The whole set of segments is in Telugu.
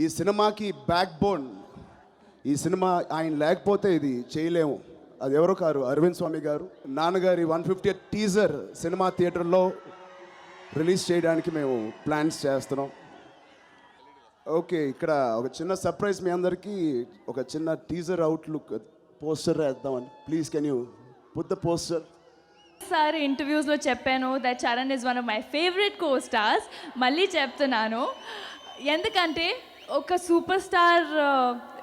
ఈ సినిమాకి బ్యాక్ బోన్. ఈ సినిమా ఆయన లేకపోతే ఇది చేయలేము. అది ఎవరో కారు, అరవింద్ స్వామి గారు. నాన్నగారి 150th టీజర్ సినిమా థియేటర్లో రిలీజ్ చేయడానికి మేము ప్లాన్స్ చేస్తున్నాం. ఓకే, ఇక్కడ ఒక చిన్న సర్ప్రైజ్ మీ అందరికీ. ఒక చిన్న టీజర్ అవుట్లుక్ పోస్టర్ వేద్దామని. Please can you put the poster. Sir ఇంటర్వ్యూస్లో చెప్పాను that Charan is one of my favourite co stars. మళ్ళీ చెప్తున్నాను, ఎందుకంటే ఒక సూపర్ స్టార్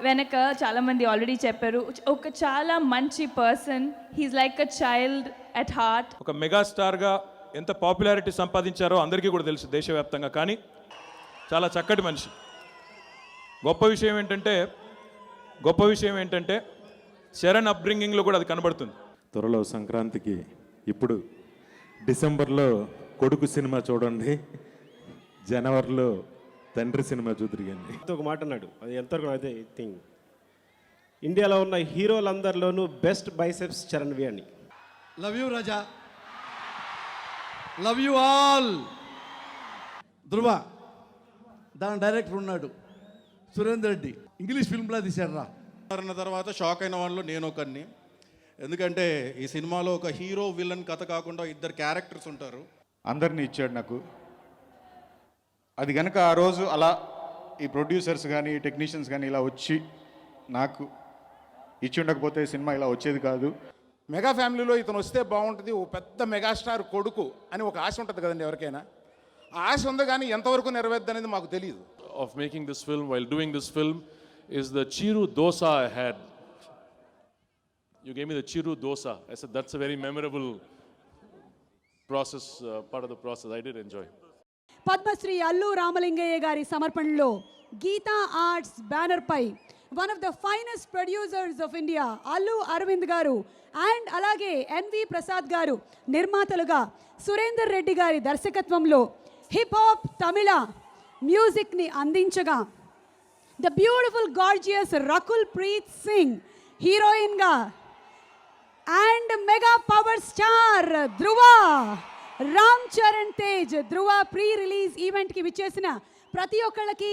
వెనక చాలామంది ఆల్రెడీ చెప్పారు, ఒక చాలా మంచి person. He's like a child at heart. ఒక మెగాస్టార్గా ఎంత పాపులారిటీ సంపాదించారో అందరికీ కూడా తెలుసు దేశవ్యాప్తంగా. కానీ చాలా చక్కటి మనిషి. గొప్ప విషయం ఏంటంటే చరణ్ అప్బ్రింగింగ్లో కూడా అది కనబడుతుంది. త్వరలో సంక్రాంతికి, ఇప్పుడు డిసెంబర్లో కొడుకు సినిమా చూడండి, జనవరిలో తండ్రి సినిమా చూద్దరికండి. ఒక మాట అన్నాడు, అది ఎంతవరకు అయితే థింగ్, ఇండియాలో ఉన్న హీరోలందరిలోనూ బెస్ట్ బైసెప్స్ చరణ్వి అని. Love you Raja, love you all. Dhruva దాని డైరెక్టర్ ఉన్నాడు సురేందర్ రెడ్డి, ఇంగ్లీష్ ఫిల్మ్లా తీశాడు రా. అన్న తర్వాత షాక్ అయిన వాళ్ళు నేను ఒకరిని. ఎందుకంటే ఈ సినిమాలో ఒక హీరో విలన్ కథ కాకుండా ఇద్దరు క్యారెక్టర్స్ ఉంటారు. అందరినీ ఇచ్చాడు నాకు. అది కనుక ఆ రోజు అలా ఈ ప్రొడ్యూసర్స్ కానీ టెక్నీషియన్స్ కానీ ఇలా వచ్చి నాకు ఇచ్చి ఉండకపోతే సినిమా ఇలా వచ్చేది కాదు. మెగా ఫ్యామిలీలో ఇతను వస్తే బాగుంటుంది, ఓ పెద్ద మెగాస్టార్ కొడుకు అని ఒక ఆశ ఉంటుంది కదండి ఎవరికైనా. ఆ ఆశ ఉంది, కానీ ఎంతవరకు నెరవేర్దు అనేది మాకు తెలియదు. Of making this film, while doing this film, is the Chiru dosa I had. You gave me the Chiru dosa. I said that's a very memorable process, part of the process. I did enjoy. Padmashri Allu Ramalingaiah గారి సమర్పణలో గీతా ఆర్ట్స్ బ్యానర్ పై one of the finest producers of India Allu Aravind garu and అలాగే ఎన్వి ప్రసాద్ గారు నిర్మాతలుగా, సురేందర్ రెడ్డి గారి దర్శకత్వంలో హిప్ హాప్ తమిళ మ్యూజిక్ని అందించగా, the beautiful gorgeous Rakul Preet Singh హీరోయిన్గా and mega power star Dhruva, Ram Charan Tej Dhruva pre release ఈవెంట్కి విచ్చేసిన ప్రతి ఒక్కళ్ళకి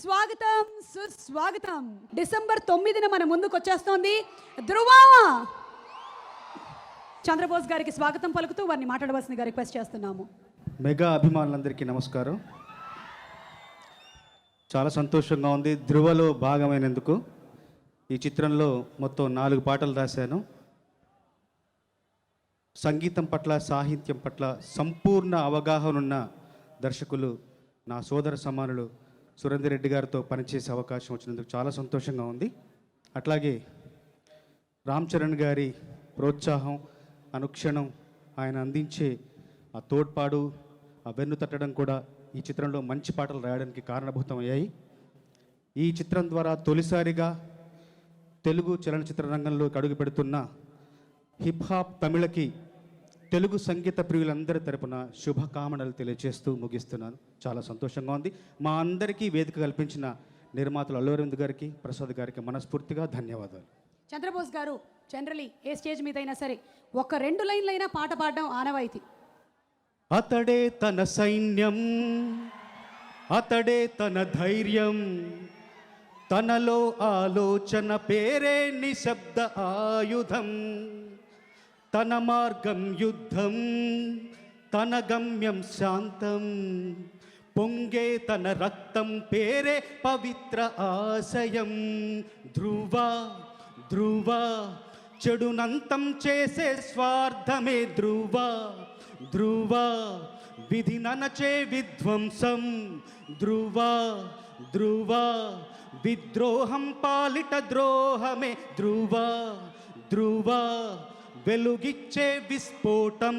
స్వాగతం, సుస్వాగతం. డిసెంబర్ 9న మన ముందుకు వచ్చేస్తోంది ధృవ. చంద్రబోస్ గారికి స్వాగతం పలుకుతూ వారిని మాట్లాడవలసిందిగా రిక్వెస్ట్ చేస్తున్నాము. మెగా అభిమానులందరికీ నమస్కారం. చాలా సంతోషంగా ఉంది ధృవలో భాగమైనందుకు. ఈ చిత్రంలో మొత్తం 4 పాటలు రాశాను. సంగీతం పట్ల, సాహిత్యం పట్ల సంపూర్ణ అవగాహన ఉన్న దర్శకులు, నా సోదర సమానులు సురేందర్ రెడ్డి గారితో పనిచేసే అవకాశం వచ్చినందుకు చాలా సంతోషంగా ఉంది. అట్లాగే రామ్ చరణ్ గారి ప్రోత్సాహం, అనుక్షణం ఆయన అందించే ఆ తోడ్పాడు, ఆ వెన్ను తట్టడం కూడా ఈ చిత్రంలో మంచి పాటలు రాయడానికి కారణభూతమయ్యాయి. ఈ చిత్రం ద్వారా తొలిసారిగా తెలుగు చలనచిత్ర రంగంలోకి అడుగు పెడుతున్న హిప్ హాప్ తమిళకి తెలుగు సంగీత ప్రియులందరి తరపున శుభకామనలు తెలియజేస్తూ ముగిస్తున్నాను. చాలా సంతోషంగా ఉంది. మా అందరికీ వేదిక కల్పించిన నిర్మాతలు అల్లు అరవింద్ గారికి, ప్రసాద్ గారికి మనస్ఫూర్తిగా ధన్యవాదాలు. చంద్రబోస్ గారు జనరలీ ఏ స్టేజ్ మీద అయినా సరే ఒక 2 లైన్లైనా పాట పాడడం ఆనవాయితీ. అతడే తన సైన్యం, అతడే తన ధైర్యం, తనలో ఆలోచన పేరే నిశ్శబ్ద ఆయుధం, తన మార్గం యుద్ధం, తన గమ్యం శాంతం, పొంగే తన రక్తం పేరే పవిత్ర ఆశయం. ధ్రువ ధ్రువ చెడునంతం చేసే స్వార్థమే ధ్రువ, ధ్రువ విధి ననచే విధ్వంసం, ధ్రువ ధ్రువ విద్రోహం పాలిట ద్రోహమే ధ్రువ, ధ్రువ వెలుగిచ్చే విస్ఫోటం.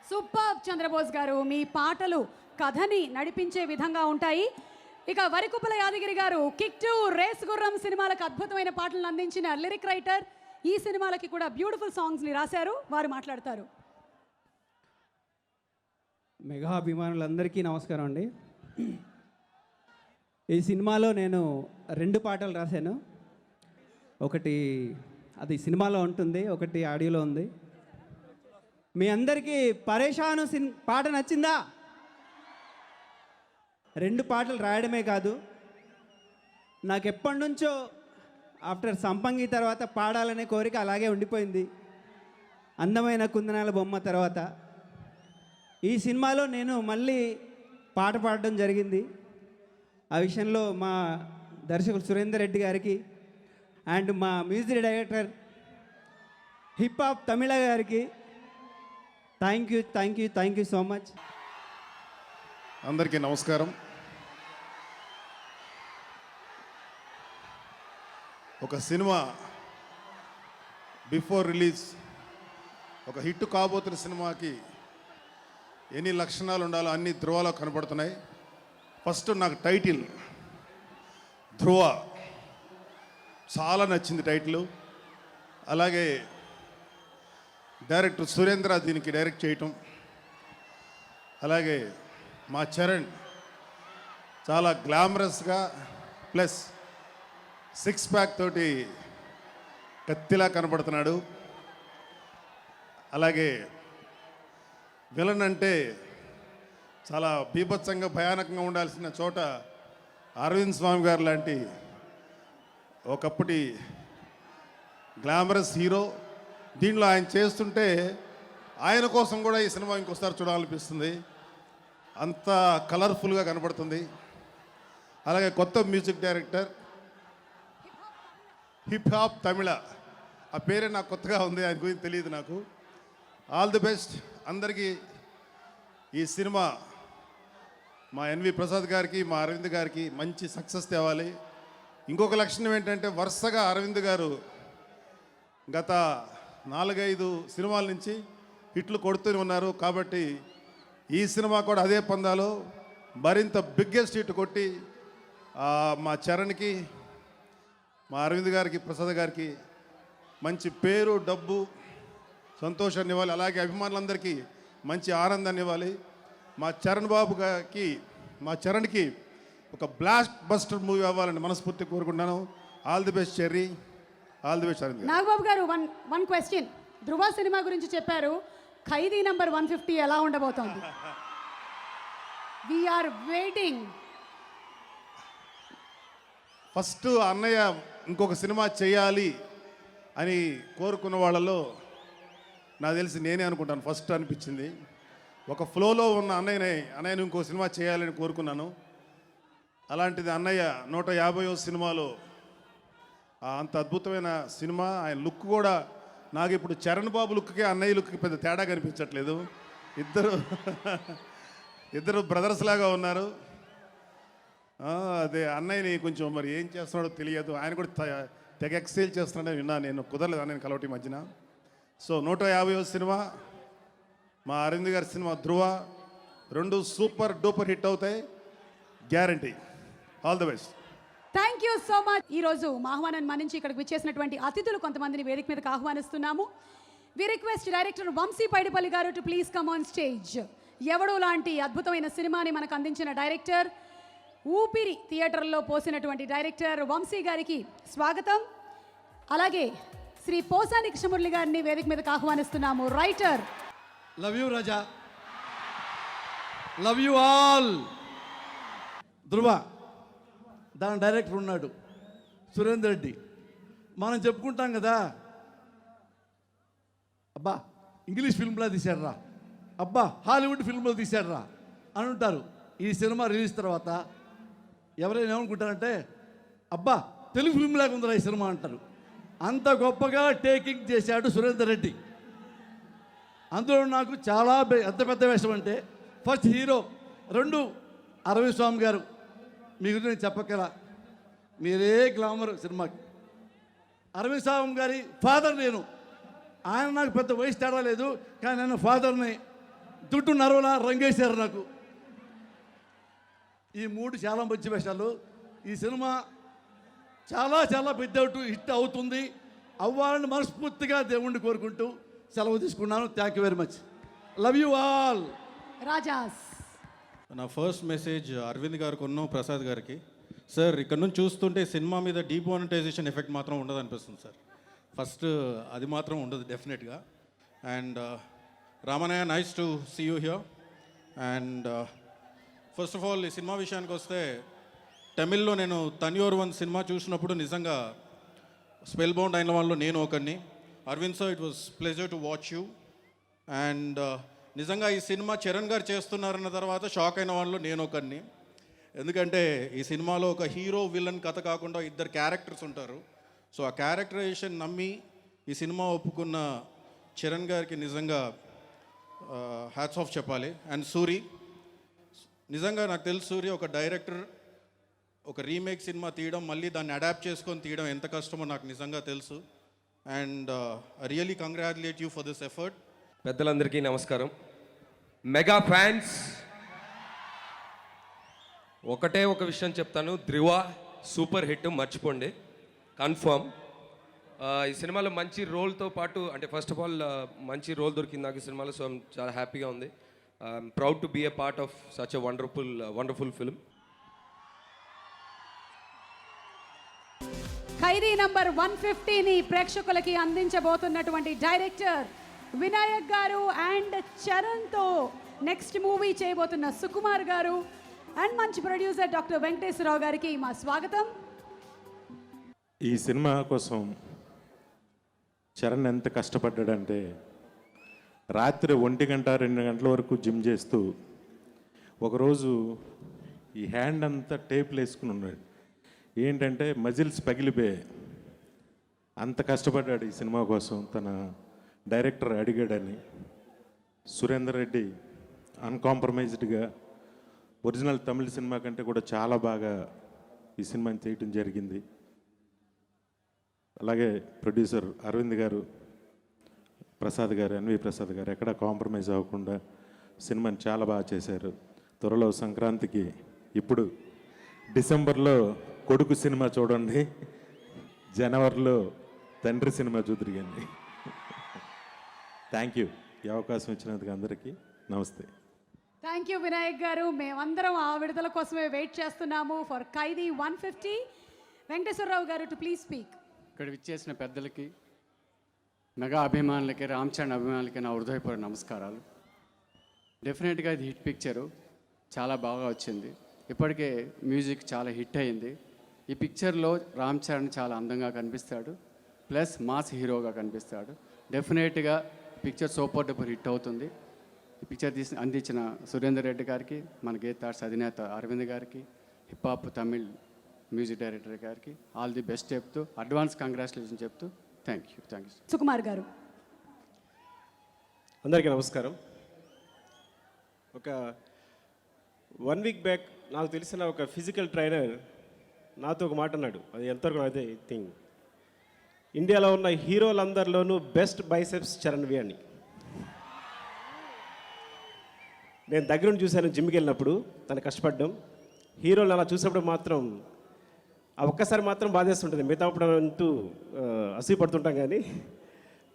సూపర్ చంద్రబోస్ గారు, మీ పాటలు కథని నడిపించే విధంగా ఉంటాయి. ఇక వరికుప్పల యాదగిరి గారు కిక్ 2, రేస్ గుర్రం సినిమాలకు అద్భుతమైన పాటలను అందించిన లిరిక్ రైటర్, ఈ సినిమాలకి కూడా బ్యూటిఫుల్ సాంగ్స్ని రాశారు. వారు మాట్లాడతారు. మెగా అభిమానులందరికీ నమస్కారం అండి. ఈ సినిమాలో నేను 2 పాటలు రాశాను. ఒకటి అది సినిమాలో ఉంటుంది, ఒకటి ఆడియోలో ఉంది. మీ అందరికీ పరేషాను పాట నచ్చిందా? 2 పాటలు రాయడమే కాదు, నాకు ఎప్పటి నుంచో ఆఫ్టర్ సంపంగి తర్వాత పాడాలనే కోరిక అలాగే ఉండిపోయింది. అందమైన కుందనాల బొమ్మ తర్వాత ఈ సినిమాలో నేను మళ్ళీ పాట పాడడం జరిగింది. ఆ విషయంలో మా దర్శకులు సురేందర్ రెడ్డి గారికి అండ్ మా మ్యూజిక్ డైరెక్టర్ హిప్ హాప్ తమిళ గారికి థ్యాంక్ యూ సో మచ్. అందరికీ నమస్కారం. ఒక సినిమా బిఫోర్ రిలీజ్ ఒక హిట్ కాబోతున్న సినిమాకి ఎన్ని లక్షణాలు ఉండాలో అన్ని ధ్రువాలో కనపడుతున్నాయి. ఫస్ట్ నాకు టైటిల్ ధ్రువ చాలా నచ్చింది టైటిల్. అలాగే డైరెక్టర్ సురేంద్ర దీనికి డైరెక్ట్ చేయటం, అలాగే మా చరణ్ చాలా గ్లామరస్గా ప్లస్ 6 ప్యాక్ తోటి కత్తిలా కనపడుతున్నాడు. అలాగే విలన్ అంటే చాలా బీభత్సంగా భయానకంగా ఉండాల్సిన చోట అరవింద్ స్వామి గారు లాంటి ఒకప్పటి గ్లామరస్ హీరో. దీనిలో ఆయన చేస్తుంటే ఆయన కోసం కూడా ఈ సినిమా ఇంకోసారి చూడాలనిపిస్తుంది. అంత కలర్ఫుల్గా కనపడుతుంది. అలాగే కొత్త మ్యూజిక్ డైరెక్టర్ హిప్ హాప్ తమిళ, ఆ పేరే నాకు కొత్తగా ఉంది, ఆయన గురించి తెలియదు నాకు. ఆల్ ది బెస్ట్ అందరికీ. ఈ సినిమా మా ఎన్వి ప్రసాద్ గారికి మా అరవింద్ గారికి మంచి సక్సెస్ తేవాలి. ఇంకొక లక్షణం ఏంటంటే వరుసగా అరవింద్ గారు గత 4-5 సినిమాల నుంచి హిట్లు కొడుతూనే ఉన్నారు. కాబట్టి ఈ సినిమా కూడా అదే పందాలో మరింత బిగ్గెస్ట్ హిట్ కొట్టి మా చరణ్కి మా అరవింద్ గారికి ప్రసాద్ గారికి మంచి పేరు డబ్బు సంతోషాన్ని ఇవ్వాలి. అలాగే అభిమానులందరికీ మంచి ఆనందాన్ని ఇవ్వాలి. మా చరణ్ బాబు గారికి మా చరణ్కి ఒక బ్లాస్ట్ బస్టర్ మూవీ అవ్వాలని మనస్ఫూర్తి కోరుకుంటున్నాను. All the best Cherry, all the best Aravind garu. Nagababu గారు వన్ క్వశ్చన్. ధృవ సినిమా గురించి చెప్పారు, ఖైదీ నంబర్ 150 ఎలా ఉండబోతోంది? We are waiting. ఫస్ట్ అన్నయ్య ఇంకొక సినిమా చేయాలి అని కోరుకున్న వాళ్ళలో నాకు తెలిసి నేనే అనుకుంటాను. ఫస్ట్ అనిపించింది ఒక ఫ్లోలో ఉన్న అన్నయ్యని ఇంకో సినిమా చేయాలని కోరుకున్నాను. అలాంటిది అన్నయ్య 150వ సినిమాలో అంత అద్భుతమైన సినిమా. ఆయన లుక్ కూడా నాకు ఇప్పుడు చరణ్ బాబు లుక్కి అన్నయ్య లుక్కి పెద్ద తేడా కనిపించట్లేదు. ఇద్దరు బ్రదర్స్ లాగా ఉన్నారు. అదే అన్నయ్యని కొంచెం మరి ఏం చేస్తున్నాడో తెలియదు. ఆయన కూడా తెగ ఎక్సైల్ చేస్తున్నాడని విన్నా నేను. కుదరలేదు అన్నయ్యని కలవటి మధ్యన. సో 150వ సినిమా మా అరవింద్ గారి సినిమా ధ్రువ, 2 సూపర్ డూపర్ హిట్ అవుతాయి guarantee. All the best. Thank you so much. ఈరోజు మా ఆహ్వానాన్ని మన్నించి ఇక్కడికి విచ్చేసినటువంటి అతిథులు కొంతమందిని వేదిక మీదకి ఆహ్వానిస్తున్నాము. We request director Vamsi Paidipally garu to please come on stage. Yevadu లాంటి అద్భుతమైన సినిమాని మనకు అందించిన డైరెక్టర్, ఊపిరి థియేటర్లో పోసినటువంటి డైరెక్టర్ వంశీ గారికి స్వాగతం. అలాగే శ్రీ పోసాని కృష్ణమురళి గారిని వేదిక మీదకి ఆహ్వానిస్తున్నాము. Writer. Love you Raja, love you all. Dhruva దాని డైరెక్టర్ ఉన్నాడు సురేందర్ రెడ్డి. మనం చెప్పుకుంటాం కదా, అబ్బా ఇంగ్లీష్ ఫిల్మ్లో తీశాడురా, అబ్బా హాలీవుడ్ ఫిల్మ్లో తీశాడురా అని ఉంటారు. ఈ సినిమా రిలీజ్ తర్వాత ఎవరైనా ఏమనుకుంటారంటే, అబ్బా తెలుగు ఫిల్మ్ లాగా ఉందిరా ఈ సినిమా అంటారు. అంత గొప్పగా టేకింగ్ చేశాడు సురేందర్ రెడ్డి. అందులో నాకు చాలా ఎంత పెద్ద వేషం అంటే, ఫస్ట్ హీరో, 2 అరవింద్ స్వామి గారు. మీ గురించి నేను చెప్పగల, మీరే గ్లామర్ సినిమాకి. అరవింద్ స్వామి గారి ఫాదర్ నేను. ఆయన నాకు పెద్ద వయసు తేడా లేదు, కానీ నేను ఫాదర్ని. దుడ్డు నరవలా రంగేశారు నాకు. ఈ 3 చాలా మంచి వేషాలు. ఈ సినిమా చాలా చాలా పెద్ద హిట్ అవుతుంది, అవ్వాలని మనస్ఫూర్తిగా దేవుణ్ణి కోరుకుంటూ సెలవు తీసుకున్నాను. Thank you very much. Love you all. Rajas. నా ఫస్ట్ మెసేజ్ అరవింద్ గారికి ఉన్ను ప్రసాద్ గారికి. సార్ ఇక్కడ నుంచి చూస్తుంటే సినిమా మీద డీమానిటైజేషన్ ఎఫెక్ట్ మాత్రం ఉండదు అనిపిస్తుంది సార్. ఫస్ట్ అది మాత్రం ఉండదు డెఫినెట్గా. And Ramanaiah, nice to see you here. And first of all ఈ సినిమా విషయానికి వస్తే తమిళ్లో నేను తన్యోర్ వన్ సినిమా చూసినప్పుడు నిజంగా స్పెల్ బౌండ్ అయిన వాళ్ళు నేను ఒకరిని. Aravind sir, it was pleasure to watch you. And నిజంగా ఈ సినిమా చరణ్ గారు చేస్తున్నారన్న తర్వాత షాక్ అయిన వాళ్ళు నేను ఒకరిని. ఎందుకంటే ఈ సినిమాలో ఒక హీరో విలన్ కథ కాకుండా ఇద్దరు క్యారెక్టర్స్ ఉంటారు. సో ఆ క్యారెక్టరైజేషన్ నమ్మి ఈ సినిమా ఒప్పుకున్న చరణ్ గారికి నిజంగా హ్యాట్స్ ఆఫ్ చెప్పాలి. అండ్ సూరి, నిజంగా నాకు తెలుసు సూరి ఒక డైరెక్టర్ ఒక రీమేక్ సినిమా తీయడం, మళ్ళీ దాన్ని అడాప్ట్ చేసుకొని తీయడం ఎంత కష్టమో నాకు నిజంగా తెలుసు. And really congratulate you for this effort. పెద్దలందరికీ నమస్కారం. మెగా ఫ్యాన్స్, ఒకటే ఒక విషయం చెప్తాను, ధ్రువ సూపర్ హిట్, మర్చిపోండి, కన్ఫర్మ్. ఈ సినిమాలో మంచి రోల్తో పాటు, అంటే ఫస్ట్ ఆఫ్ ఆల్ మంచి రోల్ దొరికింది నాకు ఈ సినిమాలో. సో చాలా హ్యాపీగా ఉంది. Proud to be a part of such a wonderful film. Khaidi number 150ని ప్రేక్షకులకి అందించబోతున్నటువంటి డైరెక్టర్ వినాయక్ గారు అండ్ చరణ్తో నెక్స్ట్ మూవీ చేయబోతున్న సుకుమార్ గారు అండ్ మంచి ప్రొడ్యూసర్ డాక్టర్ వెంకటేశ్వరరావు గారికి మా స్వాగతం. ఈ సినిమా కోసం చరణ్ ఎంత కష్టపడ్డాడంటే రాత్రి 1 గంట 2 గంటల వరకు జిమ్ చేస్తూ ఒకరోజు ఈ హ్యాండ్ అంతా టేప్లు వేసుకుని ఉన్నాడు. ఏంటంటే మజిల్స్ పగిలిపోయాయి. అంత కష్టపడ్డాడు ఈ సినిమా కోసం. తన డైరెక్టర్ అడిగాడని సురేందర్ రెడ్డి అన్కాంప్రమైజ్డ్గా ఒరిజినల్ తమిళ సినిమా కంటే కూడా చాలా బాగా ఈ సినిమాని చేయటం జరిగింది. అలాగే ప్రొడ్యూసర్ అరవింద్ గారు, ప్రసాద్ గారు, ఎన్వి ప్రసాద్ గారు ఎక్కడా కాంప్రమైజ్ అవ్వకుండా సినిమాని చాలా బాగా చేశారు. త్వరలో సంక్రాంతికి, ఇప్పుడు డిసెంబర్లో కొడుకు సినిమా చూడండి, జనవరిలో తండ్రి సినిమా చూద్దరికండి. Thank you. ఈ అవకాశం ఇచ్చినందుకు అందరికీ నమస్తే. థ్యాంక్ యూ వినాయక్ గారు. మేమందరం ఆ విడుదల కోసమే వెయిట్ చేస్తున్నాము ఫర్ ఖైదీ 150. వెంకటేశ్వరరావు గారు టు ప్లీజ్ స్పీక్. ఇక్కడ విచ్చేసిన పెద్దలకి, మెగా అభిమానులకి, రామ్ చరణ్ అభిమానులకి నా హృదయపూర్వక నమస్కారాలు. డెఫినెట్గా ఇది హిట్ పిక్చరు, చాలా బాగా వచ్చింది. ఇప్పటికే మ్యూజిక్ చాలా హిట్ అయింది. ఈ పిక్చర్లో రామ్ చరణ్ చాలా అందంగా కనిపిస్తాడు, ప్లస్ మాస్ హీరోగా కనిపిస్తాడు. డెఫినెట్గా పిక్చర్ సూపర్ డూపర్ హిట్ అవుతుంది. ఈ పిక్చర్ అందించిన సురేందర్ రెడ్డి గారికి, మన గీత్ ఆర్ట్స్ అధినేత అరవింద్ గారికి, hip hop Tamil music director గారికి ఆల్ ది బెస్ట్ చెప్తూ, అడ్వాన్స్ కంగ్రాచులేషన్ చెప్తూ థ్యాంక్ యూ. సుకుమార్ గారు. అందరికీ నమస్కారం. ఒక 1 వీక్ బ్యాక్ నాకు తెలిసిన ఒక ఫిజికల్ ట్రైనర్ నాతో ఒక మాట అన్నాడు. అది ఎంతవరకు అయితే థింగ్, ఇండియాలో ఉన్న హీరోలందరిలోనూ బెస్ట్ బైసెప్స్ చరణ్వి అని. నేను దగ్గరుండి చూశాను జిమ్కి వెళ్ళినప్పుడు తను కష్టపడ్డం. హీరోలు అలా చూసినప్పుడు మాత్రం ఆ ఒక్కసారి మాత్రం బాధేస్తుంటుంది. మిగతాప్పుడు అంటూ అసూయపడుతుంటాం కానీ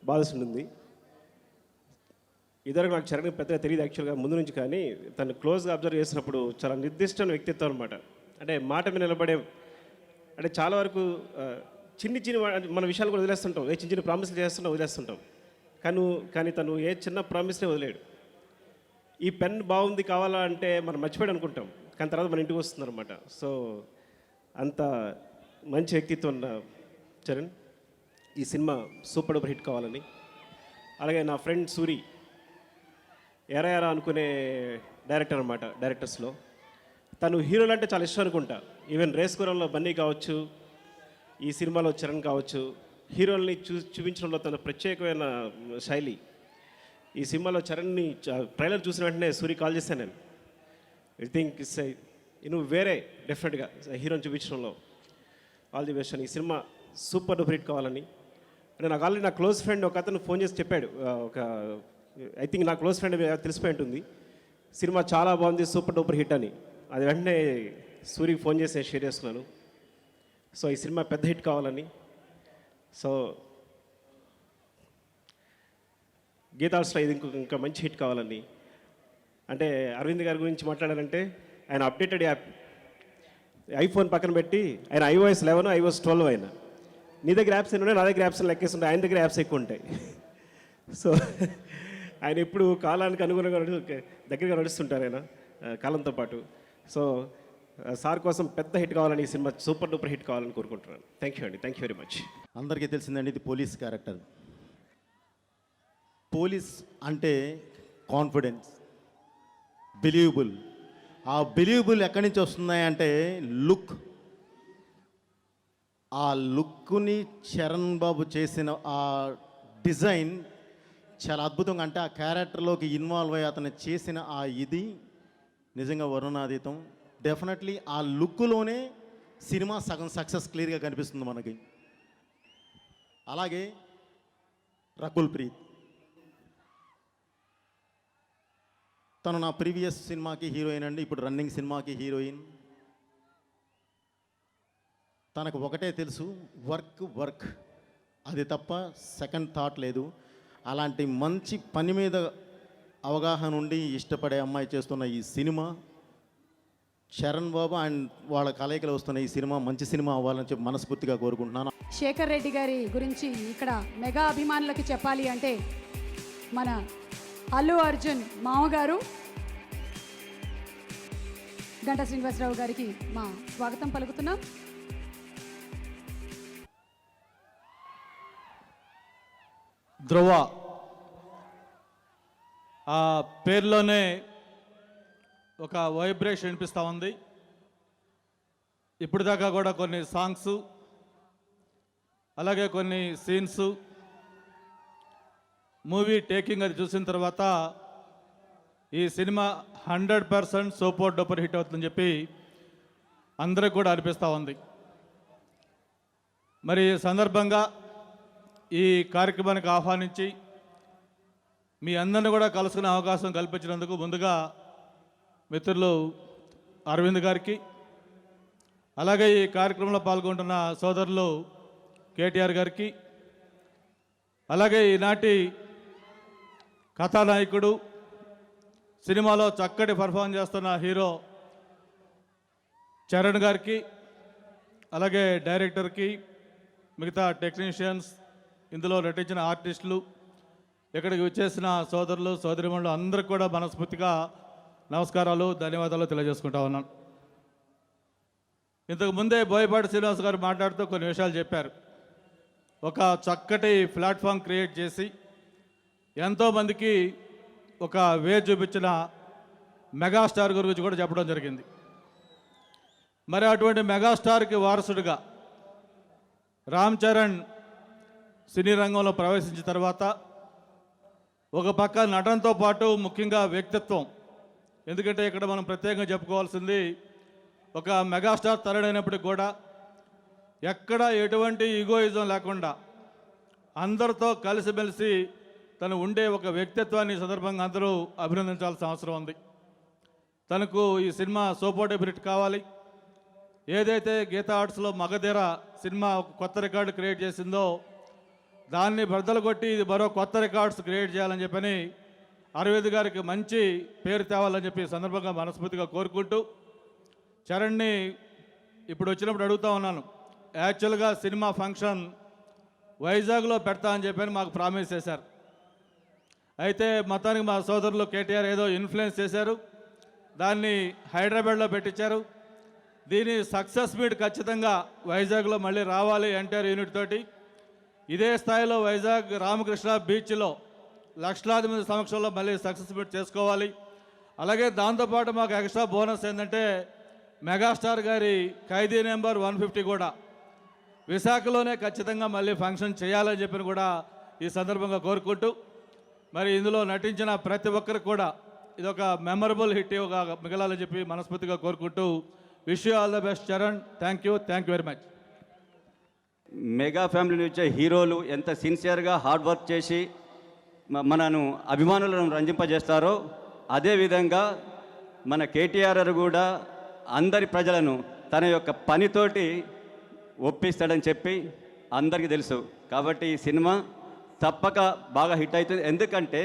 బాధేస్తుంటుంది. ఇద్దరు నాకు చరణ్ పెద్దగా తెలియదు యాక్చువల్గా ముందు నుంచి, కానీ తను క్లోజ్గా అబ్జర్వ్ చేసినప్పుడు చాలా నిర్దిష్టమైన వ్యక్తిత్వం అనమాట. అంటే మాట మీద నిలబడే, అంటే చాలా వరకు చిన్ని మన విషయాలు కూడా వదిలేస్తుంటాం, ఏ చిన్న ప్రామిస్లు చేస్తుంటాం, వదిలేస్తుంటాం. కానీ తను ఏ చిన్న ప్రామిస్నే వదిలేడు. ఈ పెన్ బాగుంది కావాలా అంటే మనం మర్చిపోయాడు అనుకుంటాం, కానీ తర్వాత మన ఇంటికి వస్తుంది అనమాట. సో అంత మంచి వ్యక్తిత్వం ఉన్న చరణ్ ఈ సినిమా సూపర్ డూపర్ హిట్ కావాలని. అలాగే నా ఫ్రెండ్ సూరి, ఎరా అనుకునే డైరెక్టర్ అనమాట, డైరెక్టర్స్లో తను హీరోలు అంటే చాలా ఇష్టం అనుకుంటా. ఈవెన్ రేస్ గురంలో బన్నీ కావచ్చు, ఈ సినిమాలో చరణ్ కావచ్చు, హీరోల్ని చూపించడంలో తన ప్రత్యేకమైన శైలి. ఈ సినిమాలో చరణ్ని ట్రైలర్ చూసిన వెంటనే సూరి కాల్ చేశాను నేను. ఐ థింక్ నువ్వు వేరే డెఫినెట్గా హీరోని చూపించడంలో. ఆల్ ది బెస్ట్ అని. ఈ సినిమా సూపర్ డూపర్ హిట్ కావాలని. అంటే నాకు ఆల్రెడీ నా క్లోజ్ ఫ్రెండ్ ఒక అతను ఫోన్ చేసి చెప్పాడు, ఐ థింక్ నా క్లోజ్ ఫ్రెండ్ తెలిసిపోయి ఉంటుంది, సినిమా చాలా బాగుంది, సూపర్ డూపర్ హిట్ అని. అది వెంటనే సూరికి ఫోన్ చేసి నేను షేర్ చేస్తున్నాను. సో ఈ సినిమా పెద్ద హిట్ కావాలని. సో గీతాల్స్లో ఇది ఇంకా మంచి హిట్ కావాలని. అంటే అరవింద్ గారి గురించి మాట్లాడాలంటే ఆయన అప్డేటెడ్ యాప్, ఐఫోన్ పక్కన పెట్టి ఆయన iOS 11, iOS 12 అయినా. నీ దగ్గర యాప్స్ ఎన్ని ఉన్నాయి, నా దగ్గర యాప్స్ లెక్కేస్తుంటాయి, ఆయన దగ్గర యాప్స్ ఎక్కువ ఉంటాయి. సో ఆయన ఎప్పుడు కాలానికి అనుగుణంగా దగ్గరగా నడుస్తుంటారు ఆయన కాలంతో పాటు. సో సార్ కోసం పెద్ద హిట్ కావాలని, ఈ సినిమా సూపర్ డూపర్ హిట్ కావాలని కోరుకుంటున్నాను. థ్యాంక్ యూ అండి, థ్యాంక్ యూ వెరీ మచ్. అందరికీ తెలిసిందండి, ఇది పోలీస్ క్యారెక్టర్. పోలీస్ అంటే కాన్ఫిడెన్స్, బిలీవబుల్. ఆ బిలీవబుల్ ఎక్కడి నుంచి వస్తున్నాయి అంటే లుక్. ఆ లుక్ని చరణ్ బాబు చేసిన ఆ డిజైన్ చాలా అద్భుతంగా, అంటే ఆ క్యారెక్టర్లోకి ఇన్వాల్వ్ అయ్యి అతను చేసిన ఆ ఇది నిజంగా వర్ణనాతీతం. డెఫినెట్లీ ఆ లుక్లోనే సినిమా సగం సక్సెస్ క్లియర్గా కనిపిస్తుంది మనకి. అలాగే రకుల్ ప్రీత్, తను నా ప్రీవియస్ సినిమాకి హీరోయిన్ అండి, ఇప్పుడు రన్నింగ్ సినిమాకి హీరోయిన్. తనకు ఒకటే తెలుసు, వర్క్ వర్క్, అది తప్ప సెకండ్ థాట్ లేదు. అలాంటి మంచి పని మీద అవగాహన ఉండి ఇష్టపడే అమ్మాయి చేస్తున్న ఈ సినిమా, చరణ్ బాబు అండ్ వాళ్ళ కలయికలు వస్తున్న ఈ సినిమా మంచి సినిమా అవ్వాలని చెప్పి మనస్ఫూర్తిగా కోరుకుంటున్నాను. శేఖర్ రెడ్డి గారి గురించి ఇక్కడ మెగా అభిమానులకి చెప్పాలి అంటే మన అల్లు అర్జున్ మామగారు గంటా శ్రీనివాసరావు గారికి మా స్వాగతం పలుకుతున్నాం. ధ్రువ, ఆ పేరులోనే ఒక వైబ్రేషన్ వినిపిస్తూ ఉంది. ఇప్పుడు దాకా కూడా కొన్ని సాంగ్స్, అలాగే కొన్ని సీన్స్, మూవీ టేకింగ్ అది చూసిన తర్వాత ఈ సినిమా 100% సూపర్ డూపర్ హిట్ అవుతుందని చెప్పి అందరికి కూడా అనిపిస్తూ ఉంది. మరి ఈ సందర్భంగా ఈ కార్యక్రమానికి ఆహ్వానించి మీ అందరిని కూడా కలుసుకునే అవకాశం కల్పించినందుకు ముందుగా మిత్రులు అరవింద్ గారికి, అలాగే ఈ కార్యక్రమంలో పాల్గొంటున్న సోదరులు కేటీఆర్ గారికి, అలాగే ఈనాటి కథానాయకుడు, సినిమాలో చక్కటి పర్ఫార్మ్ చేస్తున్న హీరో చరణ్ గారికి, అలాగే డైరెక్టర్కి, మిగతా టెక్నీషియన్స్, ఇందులో నటించిన ఆర్టిస్టులు, ఇక్కడికి వచ్చేసిన సోదరులు సోదరిమణులు అందరికీ కూడా మనస్ఫూర్తిగా నమస్కారాలు, ధన్యవాదాలు తెలియజేసుకుంటా ఉన్నాను. ఇంతకు ముందే బోయపాటి శ్రీనివాస్ గారు మాట్లాడుతూ కొన్ని విషయాలు చెప్పారు. ఒక చక్కటి ప్లాట్ఫామ్ క్రియేట్ చేసి ఎంతోమందికి ఒక వే చూపించిన మెగాస్టార్ గురించి కూడా చెప్పడం జరిగింది. మరి అటువంటి మెగాస్టార్కి వారసుడిగా రామ్ చరణ్ సినీ రంగంలో ప్రవేశించిన తర్వాత ఒక పక్క నటనతో పాటు ముఖ్యంగా వ్యక్తిత్వం, ఎందుకంటే ఇక్కడ మనం ప్రత్యేకంగా చెప్పుకోవాల్సింది ఒక మెగాస్టార్ తరుడైనప్పటికి కూడా ఎక్కడ ఎటువంటి ఈగోయిజం లేకుండా అందరితో కలిసిమెలిసి తను ఉండే ఒక వ్యక్తిత్వాన్ని సందర్భంగా అందరూ అభినందించాల్సిన అవసరం ఉంది. తనకు ఈ సినిమా సూపర్ డూపర్ హిట్ కావాలి. ఏదైతే గీతా ఆర్ట్స్లో మగధీర సినిమా ఒక కొత్త రికార్డు క్రియేట్ చేసిందో దాన్ని బద్దలు కొట్టి ఇది మరో కొత్త రికార్డ్స్ క్రియేట్ చేయాలని చెప్పని అరవింద్ గారికి మంచి పేరు తేవాలని చెప్పి సందర్భంగా మనస్ఫూర్తిగా కోరుకుంటూ, చరణ్ని ఇప్పుడు వచ్చినప్పుడు అడుగుతూ ఉన్నాను, యాక్చువల్గా సినిమా ఫంక్షన్ వైజాగ్లో పెడతా అని చెప్పని మాకు ప్రామిస్ చేశారు. అయితే మొత్తానికి మా సోదరులు కేటీఆర్ ఏదో ఇన్ఫ్లుయెన్స్ చేశారు, దాన్ని హైదరాబాద్లో పెట్టించారు. దీని సక్సెస్ మీట్ ఖచ్చితంగా వైజాగ్లో మళ్ళీ రావాలి ఎన్టీఆర్ యూనిట్ తోటి. ఇదే స్థాయిలో వైజాగ్ రామకృష్ణ బీచ్లో లక్షలాది మంది సమక్షంలో మళ్ళీ సక్సెస్ మీట్ చేసుకోవాలి. అలాగే దాంతోపాటు మాకు ఎక్స్ట్రా బోనస్ ఏంటంటే మెగాస్టార్ గారి ఖైదీ నెంబర్ 150 కూడా విశాఖలోనే ఖచ్చితంగా మళ్ళీ ఫంక్షన్ చేయాలని చెప్పి కూడా ఈ సందర్భంగా కోరుకుంటూ, మరి ఇందులో నటించిన ప్రతి ఒక్కరికి కూడా ఇదొక మెమరబుల్ హిట్ ఒక మిగలాలని చెప్పి మనస్ఫూర్తిగా కోరుకుంటూ, wish you all the best Charan. Thank you very much. Mega family నుంచి వచ్చే హీరోలు ఎంత సిన్సియర్గా హార్డ్ వర్క్ చేసి మనను అభిమానులను రంజింపజేస్తారో అదేవిధంగా మన కేటీఆర్ కూడా అందరి ప్రజలను తన యొక్క పనితోటి ఒప్పిస్తాడని చెప్పి అందరికీ తెలుసు. కాబట్టి ఈ సినిమా తప్పక బాగా హిట్ అవుతుంది. ఎందుకంటే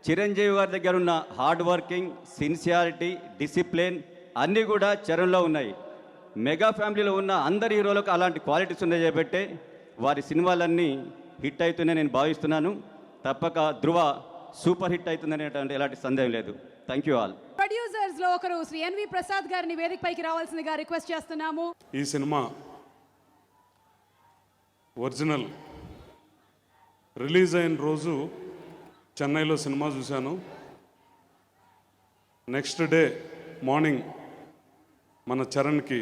చిరంజీవి గారి దగ్గర ఉన్న హార్డ్ వర్కింగ్, సిన్సియారిటీ, డిసిప్లిన్ అన్నీ కూడా చరణ్లో ఉన్నాయి. మెగా ఫ్యామిలీలో ఉన్న అందరి హీరోలకు అలాంటి క్వాలిటీస్ ఉన్నాయి కాబట్టి వారి సినిమాలన్నీ హిట్ అవుతున్నాయని నేను భావిస్తున్నాను. తప్పక ధ్రువ సూపర్ హిట్ అవుతుందనేటువంటి ఎలాంటి సందేహం లేదు. Thank you all. ప్రొడ్యూసర్స్ ప్రొడ్యూసర్స్లో ఒకరు శ్రీ ఎన్వి ప్రసాద్ గారిని వేదికపైకి రావాల్సిందిగా రిక్వెస్ట్ చేస్తున్నాము. ఈ సినిమా ఒరిజినల్ రిలీజ్ అయిన రోజు చెన్నైలో సినిమా చూశాను. నెక్స్ట్ డే మార్నింగ్ మన చరణ్కి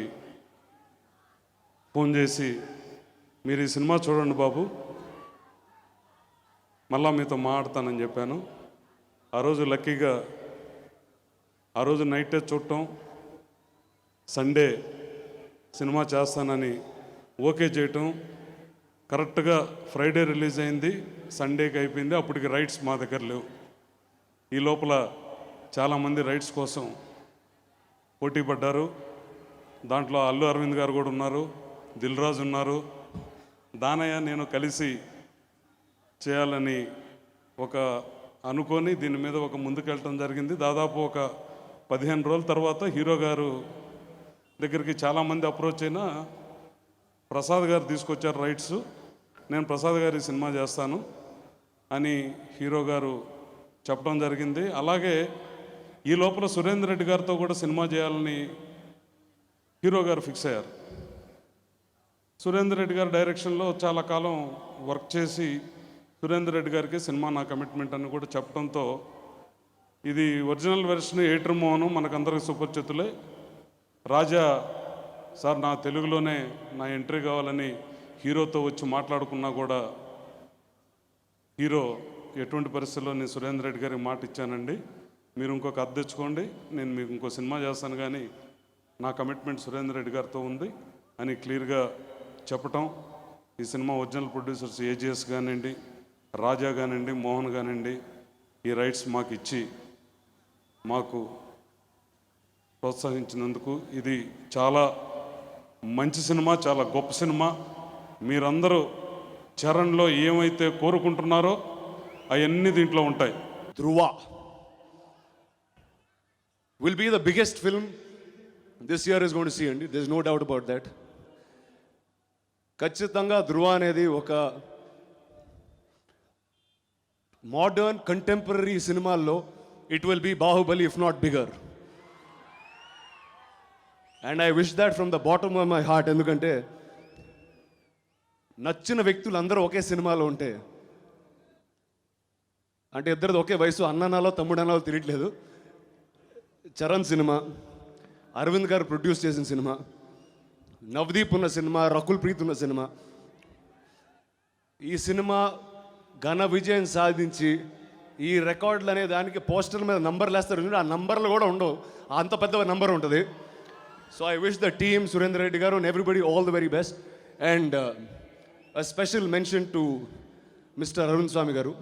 ఫోన్ చేసి మీరు ఈ సినిమా చూడండి బాబు, మళ్ళా మీతో మాట్లాడతానని చెప్పాను. ఆ రోజు లక్కీగా ఆ రోజు నైటే చూడటం, సండే సినిమా చేస్తానని ఓకే చేయటం, కరెక్ట్గా ఫ్రైడే రిలీజ్ అయింది, సండేకి అయిపోయింది. అప్పటికి రైట్స్ మా దగ్గర లేవు. ఈ లోపల చాలామంది రైట్స్ కోసం పోటీ పడ్డారు. దాంట్లో అల్లు అరవింద్ గారు కూడా ఉన్నారు, దిల్ రాజు ఉన్నారు. దానయ్య నేను కలిసి చేయాలని అనుకొని దీని మీద ముందుకెళ్ళటం జరిగింది. దాదాపు 15 రోజుల తర్వాత హీరో గారు దగ్గరికి చాలామంది అప్రోచ్ అయినా ప్రసాద్ గారు తీసుకొచ్చారు రైట్స్. నేను ప్రసాద్ గారి సినిమా చేస్తాను అని హీరో గారు చెప్పడం జరిగింది. అలాగే ఈ లోపల సురేందర్ రెడ్డి గారితో కూడా సినిమా చేయాలని హీరో గారు ఫిక్స్ అయ్యారు. సురేందర్ రెడ్డి గారి డైరెక్షన్లో చాలా కాలం వర్క్ చేసి సురేందర్ రెడ్డి గారికి సినిమా నా కమిట్మెంట్ అని కూడా చెప్పడంతో ఇది ఒరిజినల్ వెర్షన్ ఏటర్ మోహనం మనకందరికి సుపరిచితులే. రాజా సార్ నా తెలుగులోనే నా ఎంట్రీ కావాలని హీరోతో వచ్చి మాట్లాడుకున్నా కూడా హీరో ఎటువంటి పరిస్థితుల్లో నేను సురేందర్ రెడ్డి గారికి మాట ఇచ్చానండి, మీరు ఇంకొక అద్దె తెచ్చుకోండి, నేను మీకు ఇంకో సినిమా చేస్తాను, కానీ నా కమిట్మెంట్ సురేందర్ రెడ్డి గారితో ఉంది అని క్లియర్గా చెప్పటం. ఈ సినిమా ఒరిజినల్ ప్రొడ్యూసర్స్ ఏజిఎస్ కానివ్వండి, రాజా కానివ్వండి, మోహన్ కానివ్వండి ఈ రైట్స్ మాకు ఇచ్చి మాకు ప్రోత్సహించినందుకు ఇది చాలా మంచి సినిమా, చాలా గొప్ప సినిమా. మీరందరూ చరణ్లో ఏమైతే కోరుకుంటున్నారో అవన్నీ దీంట్లో ఉంటాయి. ధృవ will be the biggest film this year is going to see, అండి. there's no doubt about that. ఖచ్చితంగా ధృవ అనేది ఒక మోడర్న్ కంటెంపరీ సినిమాల్లో it will be Baahubali if not bigger. And I wish that from the bottom of my heart. ఎందుకంటే నచ్చిన వ్యక్తులు అందరూ ఒకే సినిమాలో ఉంటే, అంటే ఇద్దరిది ఒకే వయసు, అన్ననాలో తమ్ముడనాలో తెలియట్లేదు. చరణ్ సినిమా, అరవింద్ గారు ప్రొడ్యూస్ చేసిన సినిమా, నవదీప్ ఉన్న సినిమా, రకుల్ ప్రీత్ ఉన్న సినిమా. ఈ సినిమా ఘన విజయం సాధించి ఈ రికార్డులు అనే దానికి పోస్టర్ మీద నంబర్లు వేస్తారు, ఆ నంబర్లు కూడా ఉండవు, అంత పెద్ద నంబర్ ఉంటుంది. So I wish the team, Surender Reddy garu and everybody all the very best. And a special mention to mister Arun Swamy garu.